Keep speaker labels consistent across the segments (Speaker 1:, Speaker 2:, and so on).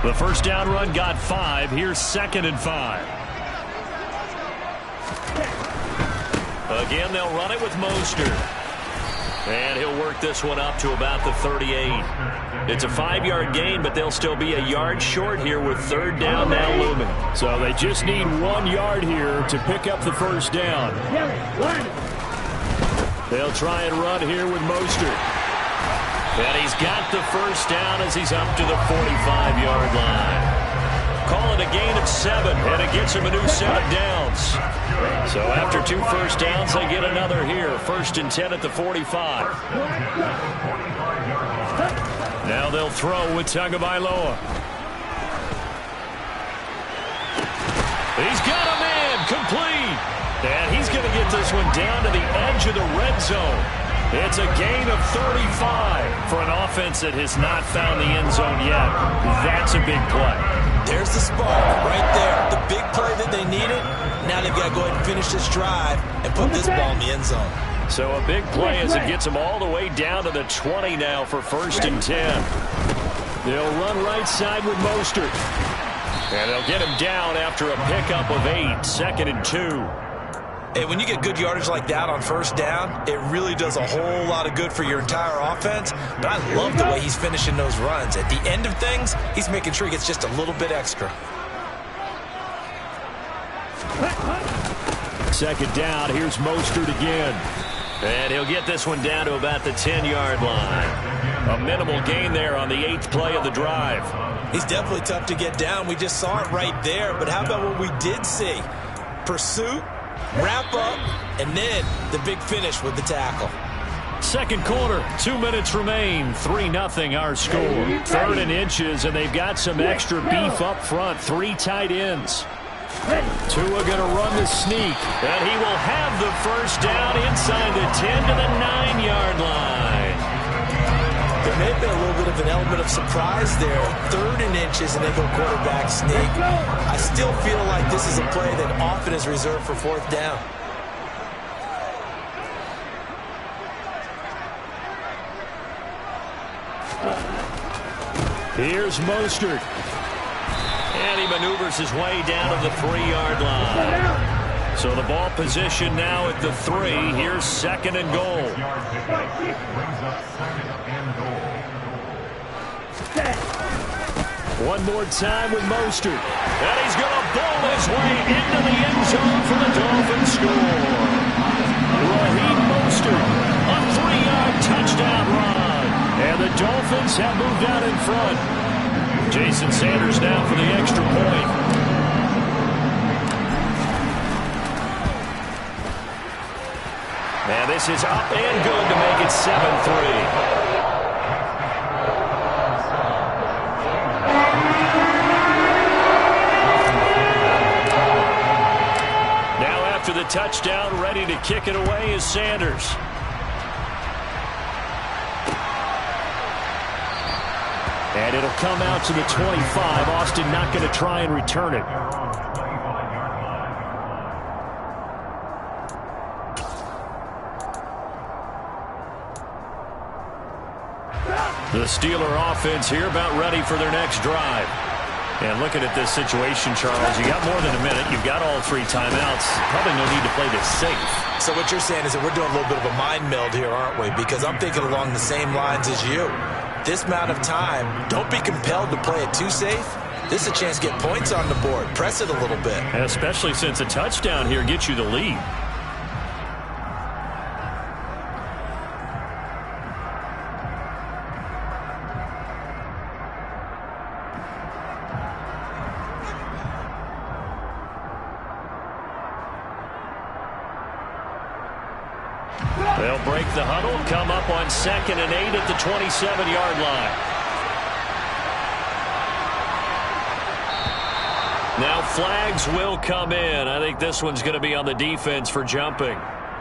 Speaker 1: The first down run got 5. Here's 2nd and 5. Again, they'll run it with Mostert. And he'll work this one up to about the 38. It's a 5-yard gain, but they'll still be a yard short here with 3rd down now looming. So they just need 1 yard here to pick up the first down. They'll try and run here with Mostert. And he's got the first down as he's up to the 45-yard line. Call it a gain of 7, and it gets him a new set of downs. So after 2 first downs, they get another here. 1st and 10 at the 45. Now they'll throw with Tagovailoa. He's got a man complete. And he's going to get this one down to the edge of the red zone. It's a gain of 35 for an offense that has not found the end zone yet. That's a big play.
Speaker 2: There's the spark right there. The big play that they needed. Now they've got to go ahead and finish this drive and put this ball in the end zone.
Speaker 1: So a big play as it gets them all the way down to the 20 now for 1st and 10. They'll run right side with Mostert. And they'll get him down after a pickup of 8. 2nd and 2.
Speaker 2: Hey, when you get good yardage like that on 1st down, it really does a whole lot of good for your entire offense. But I love the way he's finishing those runs. At the end of things, he's making sure he gets just a little bit extra.
Speaker 1: 2nd down. Here's Mostert again. And he'll get this one down to about the 10-yard line. A minimal gain there on the 8th play of the drive.
Speaker 2: He's definitely tough to get down. We just saw it right there. But how about what we did see? Pursuit, wrap up, and then the big finish with the tackle.
Speaker 1: 2nd quarter, 2 minutes remain. 3-0 our score. 3rd and inches, and they've got some extra beef up front. 3 tight ends. Tua going to run the sneak, and he will have the first down inside the 10 to the 9-yard line.
Speaker 2: There may have been a little bit of an element of surprise there. 3rd and inches, and they go quarterback sneak. I still feel like this is a play that often is reserved for 4th down.
Speaker 1: Here's Mostert. And he maneuvers his way down to the 3-yard line. So the ball position now at the 3. Here's 2nd and goal. One more time with Mostert. And he's going to ball his way into the end zone for the Dolphins score. Raheem Mostert, a 3-yard touchdown run. And the Dolphins have moved out in front. Jason Sanders now for the extra point. And this is up and good to make it 7-3. Now after the touchdown, ready to kick it away is Sanders. And it'll come out to the 25. Austin not going to try and return it. The Steeler offense here about ready for their next drive. And looking at this situation, Charles, you got more than a minute. You've got all 3 timeouts. Probably no need to play this safe.
Speaker 2: So what you're saying is that we're doing a little bit of a mind meld here, aren't we? Because I'm thinking along the same lines as you. This amount of time, don't be compelled to play it too safe. This is a chance to get points on the board. Press it a little bit.
Speaker 1: Especially since a touchdown here gets you the lead. They'll break the huddle, come up on 2nd and 8 at the 27-yard line. Now flags will come in. I think this one's going to be on the defense for jumping.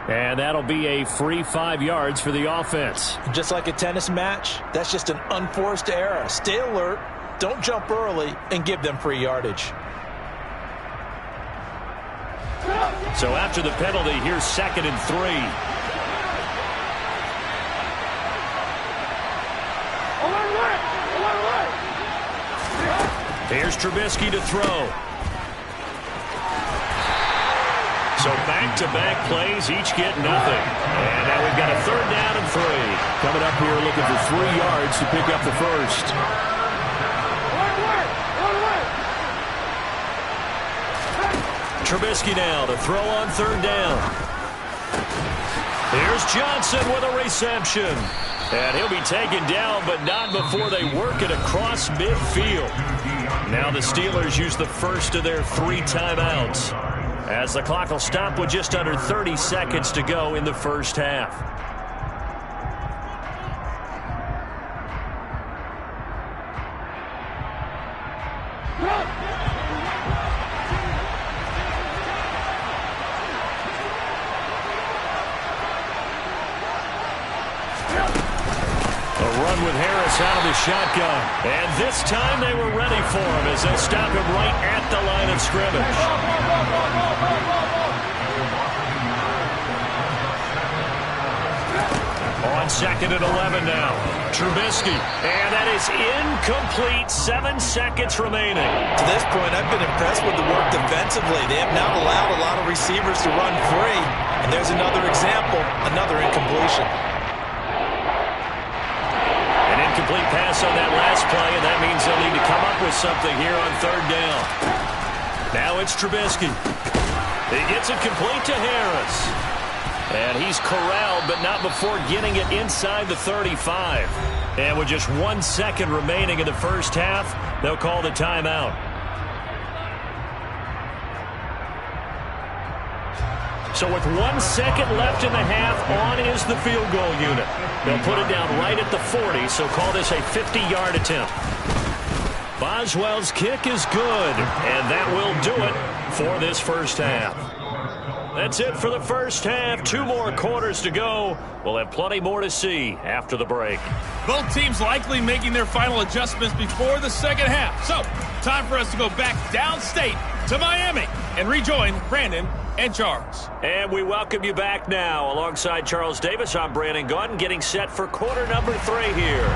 Speaker 1: And that'll be a free 5 yards for the offense.
Speaker 2: Just like a tennis match, that's just an unforced error. Stay alert, don't jump early, and give them free yardage.
Speaker 1: So after the penalty, here's 2nd and 3. Here's Trubisky to throw. So back-to-back plays, each get nothing. And now we've got a 3rd down and 3. Coming up here looking for 3 yards to pick up the first. Trubisky now to throw on 3rd down. Here's Johnson with a reception. And he'll be taken down, but not before they work it across midfield. Now the Steelers use the first of their 3 timeouts, as the clock will stop with just under 30 seconds to go in the first half. With Harris out of the shotgun. And this time they were ready for him as they stop him right at the line of scrimmage. On 2nd and 11 now. Trubisky. And that is incomplete. 7 seconds remaining.
Speaker 2: To this point, I've been impressed with the work defensively. They have not allowed a lot of receivers to run free. And there's another example, another incompletion.
Speaker 1: Complete pass on that last play, and that means they'll need to come up with something here on 3rd down. Now it's Trubisky. He gets it complete to Harris. And he's corralled, but not before getting it inside the 35. And with just 1 second remaining in the first half, they'll call the timeout. So with 1 second left in the half, on is the field goal unit. They'll put it down right at the 40, so call this a 50-yard attempt. Boswell's kick is good, and that will do it for this first half. That's it for the first half. 2 more quarters to go. We'll have plenty more to see after the break.
Speaker 3: Both teams likely making their final adjustments before the second half. So, time for us to go back downstate to Miami and rejoin Brandon and Charles.
Speaker 1: And we welcome you back now. Alongside Charles Davis, I'm Brandon Gaudin, getting set for quarter number 3 here.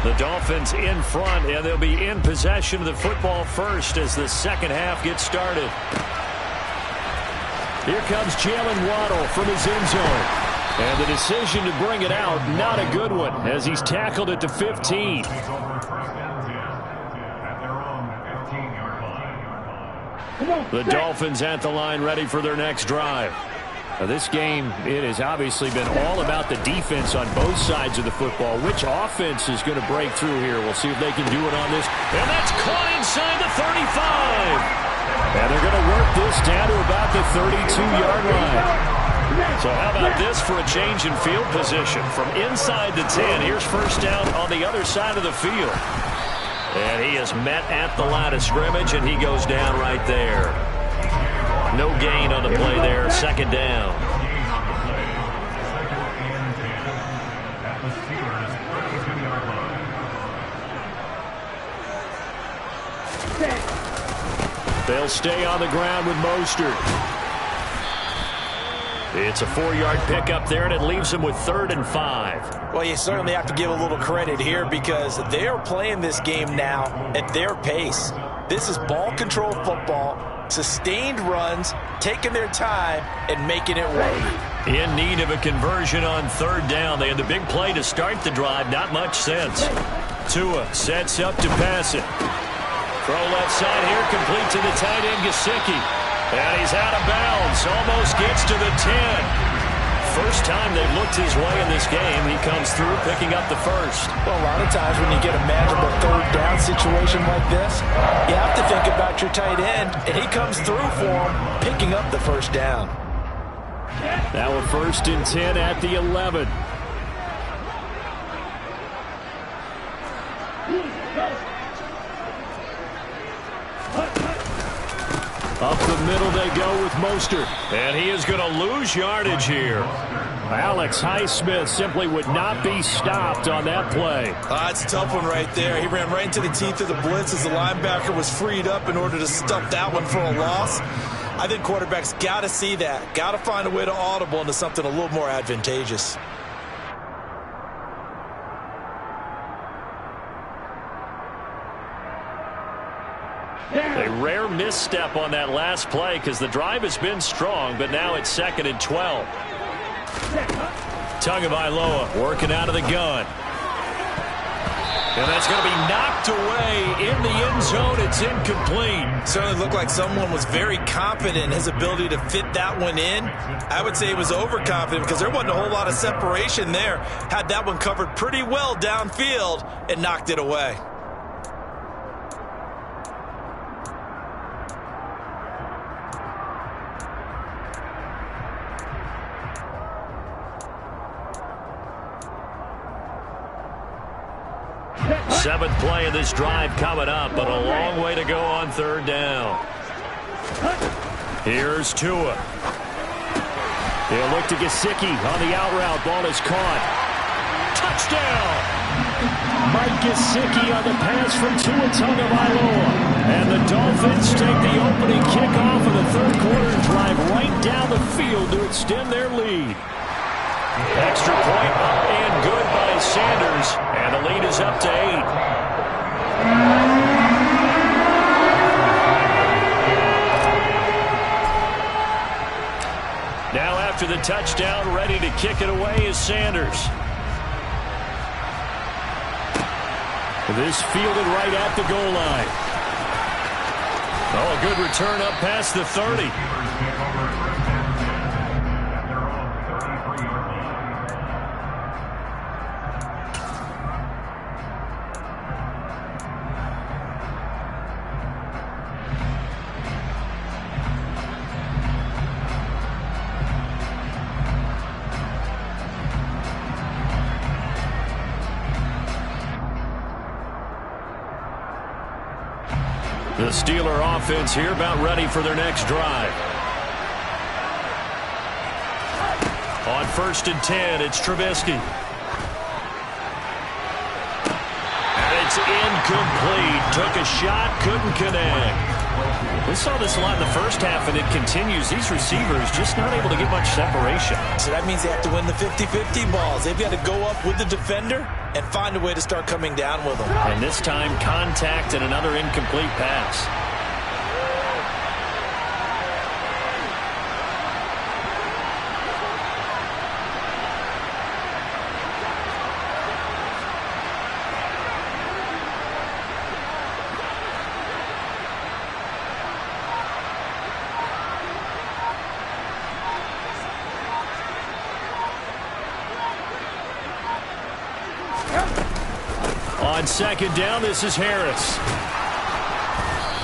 Speaker 1: The Dolphins in front, and they'll be in possession of the football first as the second half gets started. Here comes Jalen Waddle from his end zone. And the decision to bring it out, not a good one, as he's tackled at the 15. The Dolphins at the line, ready for their next drive. Now this game, it has obviously been all about the defense on both sides of the football. Which offense is going to break through here? We'll see if they can do it on this. And that's caught inside the 35. And they're going to work this down to about the 32-yard line. So how about this for a change in field position? From inside the 10, here's first down on the other side of the field. And he is met at the line of scrimmage, and he goes down right there. No gain on the play there, second down. They'll stay on the ground with Mostert. It's a 4-yard pickup there, and it leaves them with 3rd and 5.
Speaker 2: Well, you certainly have to give a little credit here because they are playing this game now at their pace. This is ball control football, sustained runs, taking their time, and making it work.
Speaker 1: In need of a conversion on 3rd down. They had the big play to start the drive. Not much sense. Tua sets up to pass it. Throw left side here, complete to the tight end, Gesicki. And he's out of bounds, almost gets to the 10. First time they've looked his way in this game, he comes through picking up the first.
Speaker 2: Well, a lot of times when you get a manageable 3rd down situation like this, you have to think about your tight end, and he comes through for him, picking up the first down.
Speaker 1: Now a 1st and 10 at the 11. Up the middle they go with Mostert. And he is going to lose yardage here. Alex Highsmith simply would not be stopped on that play.
Speaker 2: It's a tough one right there. He ran right into the teeth of the blitz as the linebacker was freed up in order to stuff that one for a loss. I think quarterbacks got to see that. Got to find a way to audible into something a little more advantageous.
Speaker 1: misstep on that last play because the drive has been strong, but now it's 2nd and 12. Tagovailoa working out of the gun. And that's going to be knocked away in the end zone. It's incomplete.
Speaker 2: Certainly looked like someone was very confident in his ability to fit that one in. I would say he was overconfident because there wasn't a whole lot of separation there. Had that one covered pretty well downfield and knocked it away.
Speaker 1: Seventh play of this drive coming up, but a long way to go on 3rd down. Here's Tua. He'll look to Gesicki on the out route. Ball is caught. Touchdown! Mike Gesicki on the pass from Tua Tagovailoa. And the Dolphins take the opening kickoff of the 3rd quarter and drive right down the field to extend their lead. Extra point up and good by Sanders, and the lead is up to 8. Now after the touchdown, ready to kick it away is Sanders. This fielded right at the goal line. Oh, a good return up past the 30. The Steeler offense here about ready for their next drive. On 1st and 10, it's Trubisky. And it's incomplete. Took a shot, couldn't connect. We saw this a lot in the first half, and it continues. These receivers just not able to get much separation.
Speaker 2: So that means they have to win the 50-50 balls. They've got to go up with the defender and find a way to start coming down with them.
Speaker 1: And this time, contact and another incomplete pass. On 2nd down, this is Harris.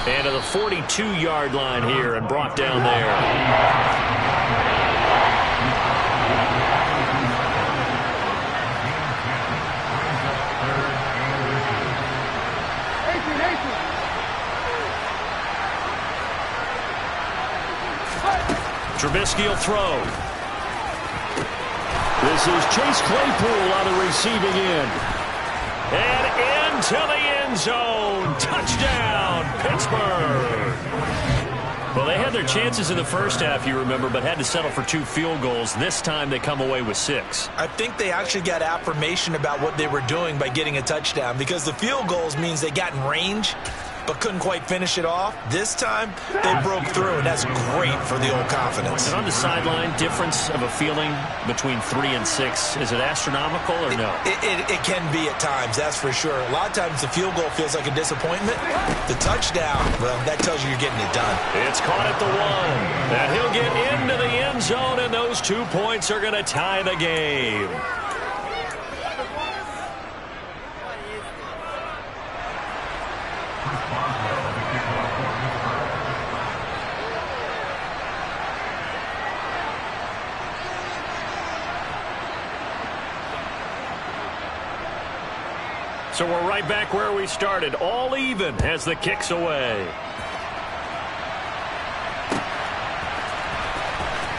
Speaker 1: And to the 42-yard line here and brought down there. Trubisky will throw. This is Chase Claypool on the receiving end. And into the end zone. Touchdown, Pittsburgh. Well, they had their chances in the first half, you remember, but had to settle for 2 field goals. This time they come away with 6.
Speaker 2: I think they actually got affirmation about what they were doing by getting a touchdown, because the field goals means they got in range but couldn't quite finish it off. This time, they broke through, and that's great for the old confidence.
Speaker 1: And on the sideline, difference of a feeling between 3 and 6, is it astronomical or no?
Speaker 2: It can be at times, that's for sure. A lot of times the field goal feels like a disappointment. The touchdown, well, that tells you you're getting it done.
Speaker 1: It's caught at the 1. And he'll get into the end zone, and those 2 points are going to tie the game. So we're right back where we started, all even as the kick's away.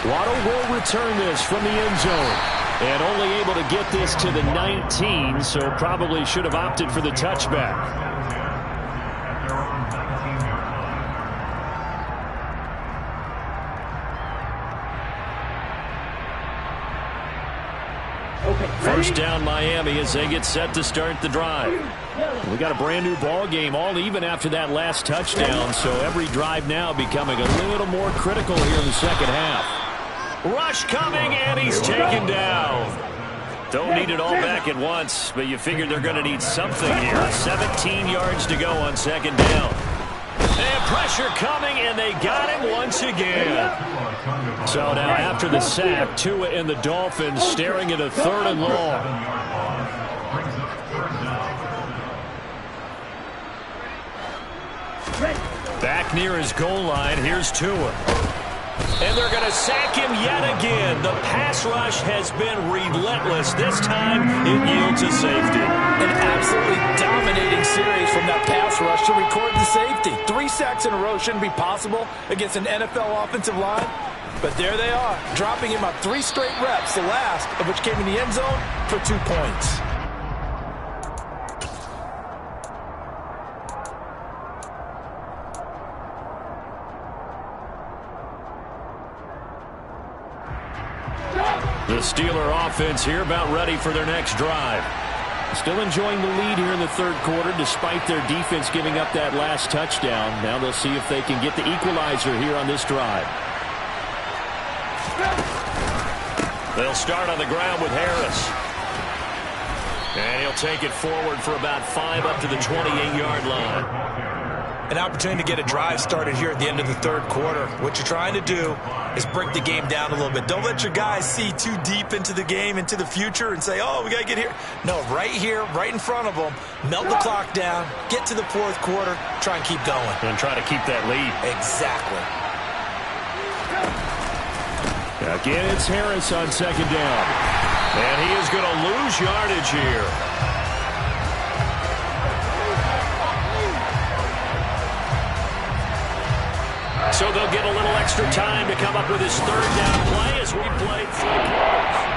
Speaker 1: Waddle will return this from the end zone. And only able to get this to the 19, so probably should have opted for the touchback. First down Miami as they get set to start the drive. We got a brand new ball game, all even after that last touchdown, so every drive now becoming a little more critical here in the second half. Rush coming, and he's taken down. Don't need it all back at once, but you figure they're going to need something here. 17 yards to go on second down. And pressure coming, and they got him once again. So now after the sack, Tua and the Dolphins staring at a 3rd and long. Back near his goal line, here's Tua. And they're going to sack him yet again. The pass rush has been relentless. This time, it yields a safety.
Speaker 2: An absolutely dominating series from that pass rush to record the safety. 3 sacks in a row shouldn't be possible against an NFL offensive line. But there they are, dropping him on 3 straight reps, the last of which came in the end zone for 2 points.
Speaker 1: The Steeler offense here about ready for their next drive. Still enjoying the lead here in the 3rd quarter despite their defense giving up that last touchdown. Now they'll see if they can get the equalizer here on this drive. They'll start on the ground with Harris. And he'll take it forward for about 5 up to the 28-yard line.
Speaker 2: An opportunity to get a drive started here at the end of the 3rd quarter. What you're trying to do is break the game down a little bit. Don't let your guys see too deep into the game, into the future, and say, oh, we got to get here. No, right here, right in front of them, melt the clock down, get to the 4th quarter, try and keep going.
Speaker 1: And try to keep that lead.
Speaker 2: Exactly.
Speaker 1: Again, it's Harris on second down. And he is going to lose yardage here. So they'll get a little extra time to come up with his 3rd down play as we play 3 quarters.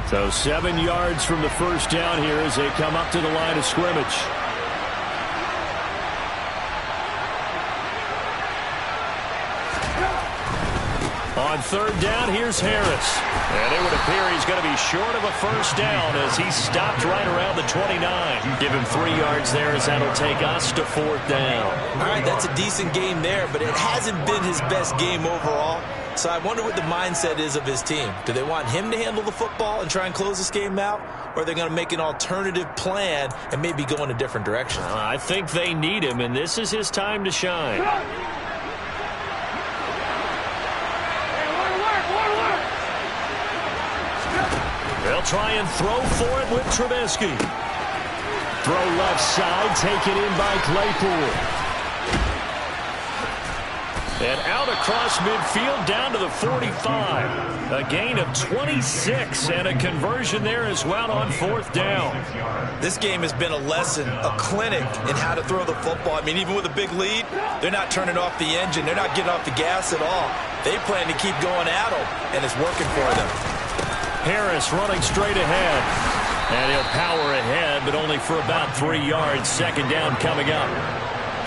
Speaker 1: So 7 yards from the first down here as they come up to the line of scrimmage. On 3rd down, here's Harris. And it would appear he's going to be short of a first down as he stopped right around the 29. Give him 3 yards there as that'll take us to 4th down.
Speaker 2: All right, that's a decent game there, but it hasn't been his best game overall. So I wonder what the mindset is of his team. Do they want him to handle the football and try and close this game out? Or are they going to make an alternative plan and maybe go in a different direction?
Speaker 1: I think they need him, and this is his time to shine. They'll try and throw for it with Trubisky. Throw left side, taken in by Claypool. And out across midfield down to the 45. A gain of 26 and a conversion there as well on 4th down.
Speaker 2: This game has been a lesson, a clinic in how to throw the football. I mean, even with a big lead, they're not turning off the engine. They're not getting off the gas at all. They plan to keep going at them, and it's working for them.
Speaker 1: Harris running straight ahead. And he'll power ahead, but only for about 3 yards. Second down coming up.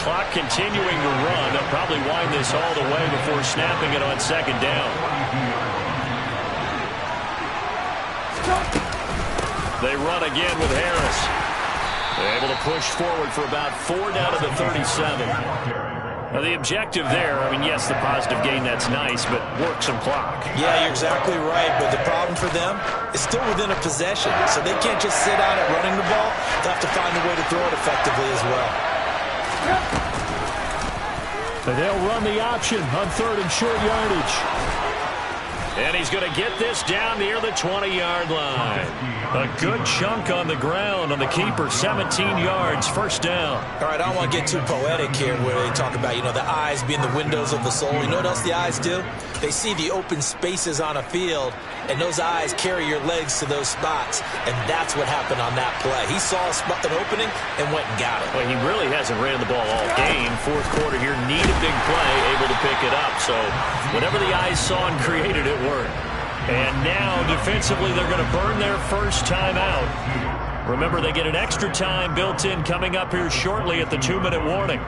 Speaker 1: Clock continuing to run. They'll probably wind this all the way before snapping it on second down. They run again with Harris. They're able to push forward for about 4 down to the 37. Now the objective there, I mean, yes, the positive gain, that's nice, but work some clock.
Speaker 2: Yeah, you're exactly right, but the problem for them is still within a possession, so they can't just sit out at running the ball. They'll have to find a way to throw it effectively as well.
Speaker 1: And they'll run the option on 3rd and short yardage. And he's going to get this down near the 20-yard line. A good chunk on the ground on the keeper, 17 yards, first down.
Speaker 2: All right, I don't want to get too poetic here where they talk about, the eyes being the windows of the soul. You know what else the eyes do? They see the open spaces on a field, and those eyes carry your legs to those spots, and that's what happened on that play. He saw an opening and went and got it.
Speaker 1: Well, he really hasn't ran the ball all game. Fourth quarter here, need a big play, able to pick it up. So whatever the eyes saw and created, it worked. And now, defensively, they're going to burn their first time out. Remember, they get an extra time built in coming up here shortly at the 2-minute warning.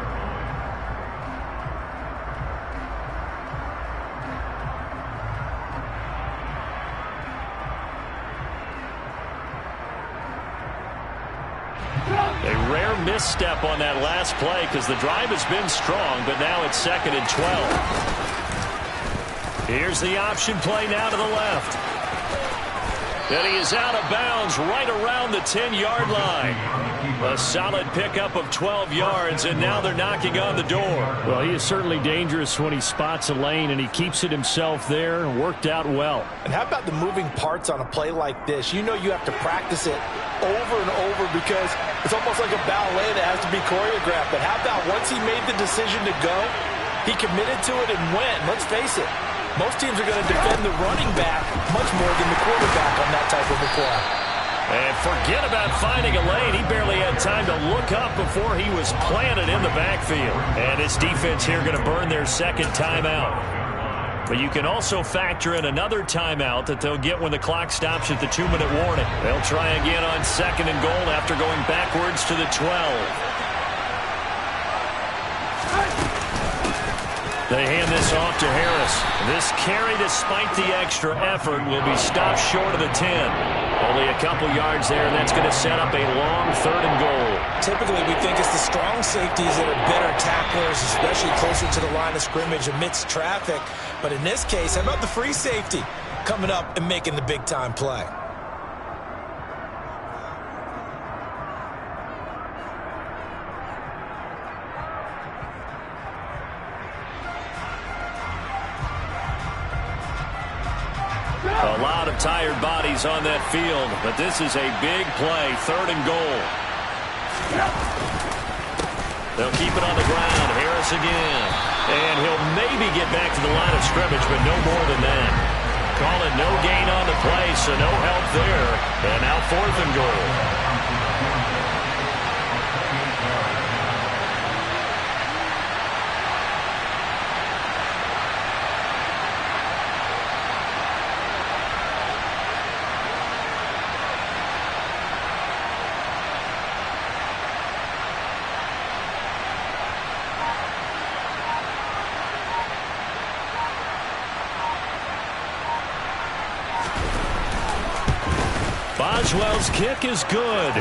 Speaker 1: A rare misstep on that last play because the drive has been strong, but now it's 2nd and 12. Here's the option play now to the left. And he is out of bounds right around the 10-yard line. A solid pickup of 12 yards, and now they're knocking on the door.
Speaker 4: Well, he is certainly dangerous when he spots a lane, and he keeps it himself there and worked out well.
Speaker 2: And how about the moving parts on a play like this? You know you have to practice it over and over because it's almost like a ballet that has to be choreographed. But how about once he made the decision to go, he committed to it and went. Let's face it. Most teams are going to defend the running back much more than the quarterback on that type of a play.
Speaker 1: And forget about finding a lane. He barely had time to look up before he was planted in the backfield. And his defense here going to burn their second timeout. But you can also factor in another timeout that they'll get when the clock stops at the 2-minute warning. They'll try again on 2nd and goal after going backwards to the 12. They hand this off to Harris. This carry, despite the extra effort, will be stopped short of the 10. Only a couple yards there, and that's going to set up a long 3rd and goal.
Speaker 2: Typically, we think it's the strong safeties that are better tacklers, especially closer to the line of scrimmage amidst traffic. But in this case, how about the free safety coming up and making the big-time play?
Speaker 1: A lot of tired bodies on that field, but this is a big play, 3rd and goal. They'll keep it on the ground. Harris again. And he'll maybe get back to the line of scrimmage, but no more than that. Call it no gain on the play, so no help there. And now 4th and goal.
Speaker 4: Boswell's kick is good.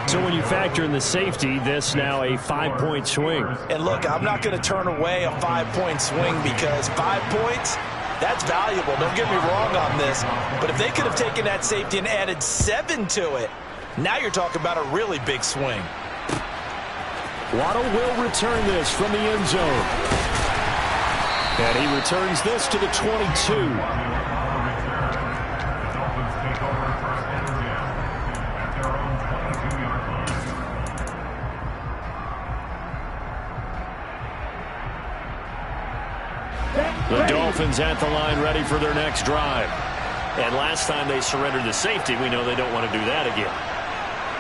Speaker 4: So when you factor in the safety, this now a 5-point swing.
Speaker 2: And look, I'm not going to turn away a 5-point swing because 5 points, that's valuable. Don't get me wrong on this. But if they could have taken that safety and added 7 to it, now you're talking about a really big swing.
Speaker 4: Waddle will return this from the end zone. And he returns this to the 22.
Speaker 1: The Dolphins at the line ready for their next drive. And last time they surrendered the safety, we know they don't want to do that again.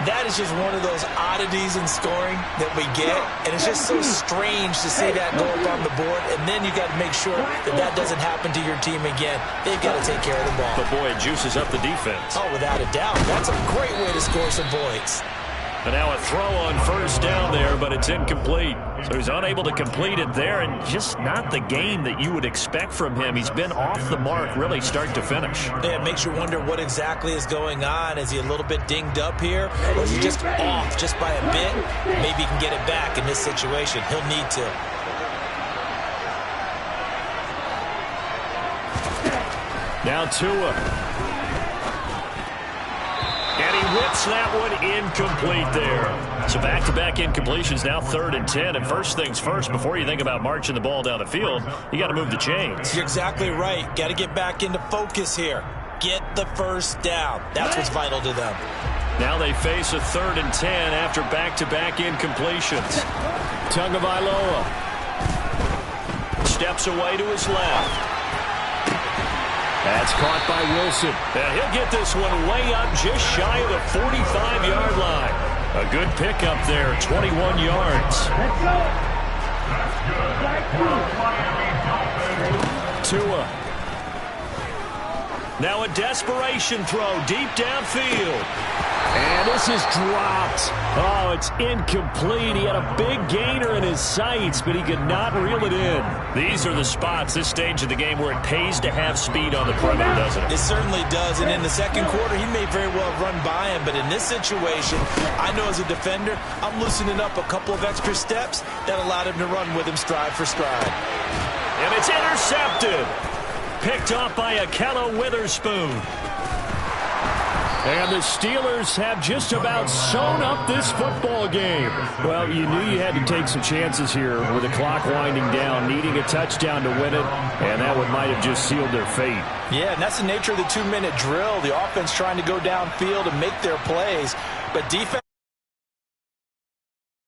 Speaker 2: That is just one of those oddities in scoring that we get, and it's just so strange to see that go up on the board, and then you got to make sure that that doesn't happen to your team again. They've got to take care of the ball.
Speaker 1: But boy, it juices up the defense.
Speaker 2: Oh, without a doubt. That's a great way to score some points.
Speaker 1: And now a throw on first down there, but it's incomplete. So he's unable to complete it there, and just not the game that you would expect from him. He's been off the mark really start to finish.
Speaker 2: Yeah, it makes you wonder what exactly is going on. Is he a little bit dinged up here, or is he just off just by a bit? Maybe he can get it back in this situation. He'll need to.
Speaker 1: Now Tua. And he
Speaker 4: whips that one incomplete there.
Speaker 5: So back-to-back incompletions, now 3rd and 10. And first things first, before you think about marching the ball down the field, you got to move the chains.
Speaker 2: You're exactly right. Got to get back into focus here. Get the first down. That's what's vital to them.
Speaker 5: Now they face a 3rd and 10 after back-to-back incompletions.
Speaker 4: Tagovailoa steps away to his left. That's caught by Wilson.
Speaker 5: And he'll get this one way up just shy of the 45-yard line. A good pickup there, 21 yards.
Speaker 4: Tua.
Speaker 5: Now a desperation throw deep downfield.
Speaker 4: And this is dropped. Oh, it's incomplete. He had a big gainer in his sights, but he could not reel it in.
Speaker 5: These are the spots, this stage of the game, where it pays to have speed on the perimeter, doesn't it?
Speaker 2: It certainly does. And in the second quarter, he may very well run by him. But in this situation, I know as a defender, I'm loosening up a couple of extra steps that allowed him to run with him stride for stride.
Speaker 5: And it's intercepted. Picked off by Ahkello Witherspoon.
Speaker 4: And the Steelers have just about sewn up this football game. Well, you knew you had to take some chances here with the clock winding down, needing a touchdown to win it, and that one might have just sealed their fate.
Speaker 2: Yeah, and that's the nature of the 2-minute drill. The offense trying to go downfield and make their plays, but defense